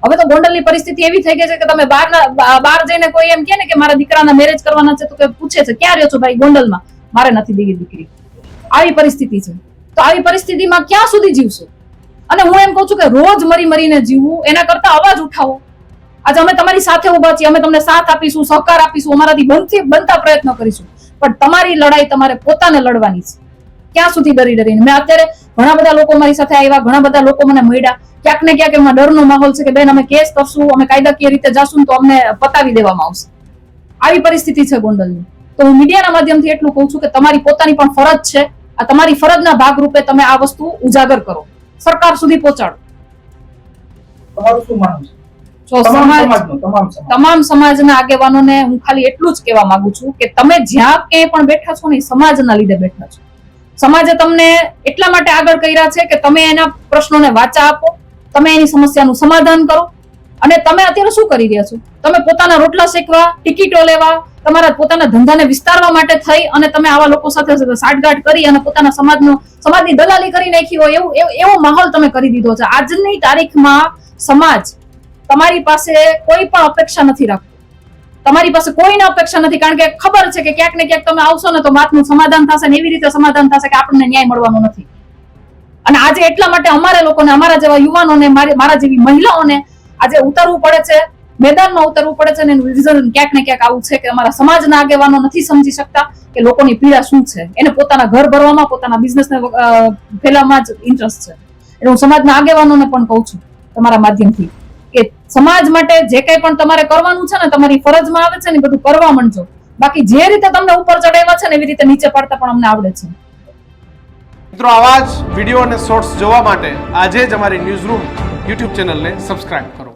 હવે તો ગોંડલની પરિસ્થિતિ એવી થઈ ગઈ છે કે તમે બહાર જઈને કોઈ એમ કે ને કે મારા દીકરાના મેરેજ કરવાના છે તો કે પૂછે છે ક્યાં રહ્યો છો ભાઈ? ગોંડલમાં. મારે નથી દીકરી. આવી પરિસ્થિતિ છે. તો આવી પરિસ્થિતિમાં ક્યાં સુધી જીવશો? અને હું એમ કહું છું કે રોજ મરીને જીવવું એના કરતા અવાજ ઉઠાવો. આજે અમે તમારી સાથે ઉભા છીએ, અમે તમને સાથ આપીશું, સહકાર આપીશું, અમારાથી બનતા પ્રયત્નો કરીશું, પણ તમારી લડાઈ તમારે પોતાને લડવાની છે. ક્યાં સુધી ડરીને? મેં અત્યારે ઘણા બધા લોકો મારી સાથે આવ્યા, ઘણા બધા લોકો મને મળ્યા. ક્યાંક ને ક્યાંક એમાં ડરનો માહોલ છે કે બેન અમે કેસ કરશું, અમે કાયદાકીય રીતે જાશું તો અમને પતાવી દેવામાં આવશે. આવી પરિસ્થિતિ છે ગોંડલની. તો હું મીડિયાના માધ્યમથી એટલું કહું છું કે તમારી પોતાની પણ ફરજ છે. આ તમારી ફરજના ભાગરૂપે તમે આ વસ્તુ ઉજાગર કરો, સરકાર સુધી પહોંચાડો. તમારું શું માનવું છે? તમામ સમાજના આગેવાનોને હું ખાલી એટલું જ કહેવા માંગુ છું કે તમે જ્યાં ક્યાંય પણ બેઠા છો ને સમાજના લીધે બેઠા છો. સમાજે તમને એટલા માટે આગળ કર્યા છે કે તમે એના પ્રશ્નોને વાચા આપો, તમે એની સમસ્યાનું સમાધાન કરો. અને તમે અત્યારે શું કરી રહ્યા છો? તમે પોતાના રોટલા શેકવા, ટિકિટો લેવા, તમારા પોતાના ધંધાને વિસ્તારવા માટે થઈ અને તમે આવા લોકો સાથે સાઠગાંઠ કરી અને પોતાના સમાજની દલાલી કરી નાખી હોય એવો માહોલ તમે કરી દીધો છે. આજની તારીખમાં સમાજ તમારી પાસે કોઈ પણ અપેક્ષા નથી રાખતો. તમારી પાસે કોઈને અપેક્ષા નથી, કારણ કે ખબર છે કે ક્યાંક ને ક્યાંક તમે આવશો ને તો વાતનું સમાધાન થશે ને એવી રીતે સમાધાન થશે કે આપણને ન્યાય મળવાનો નથી. અને આજે એટલા માટે અમારે લોકોને, અમારા જેવા યુવાનોને, મારા જેવી મહિલાઓને આજે ઉતરવું પડે છે, મેદાનમાં ઉતરવું પડે છે. અને એનું રીઝન ક્યાંક ને ક્યાંક આવું છે કે અમારા સમાજના આગેવાનો નથી સમજી શકતા કે લોકોની પીડા શું છે. એને પોતાના ઘર ભરવામાં, પોતાના બિઝનેસને ફેલાવવામાં જ ઇન્ટરેસ્ટ છે. એટલે હું સમાજના આગેવાનોને પણ કહું છું તમારા માધ્યમથી કે સમાજ માટે જે કંઈ પણ તમારે કરવાનું છે ને, તમારી ફરજમાં આવે છે ને બધું કરવા માંડજો. બાકી જે રીતે તમને ઉપર ચડાવ્યા છે ને એવી રીતે નીચે પાડતા પણ અમને આવડે છે. મિત્રો, આવા જ વિડીયો અને શોર્ટ્સ જોવા માટે આજે જ અમારી ન્યૂઝ રૂમ યુટ્યુબ ચેનલને સબસ્ક્રાઇબ કરો.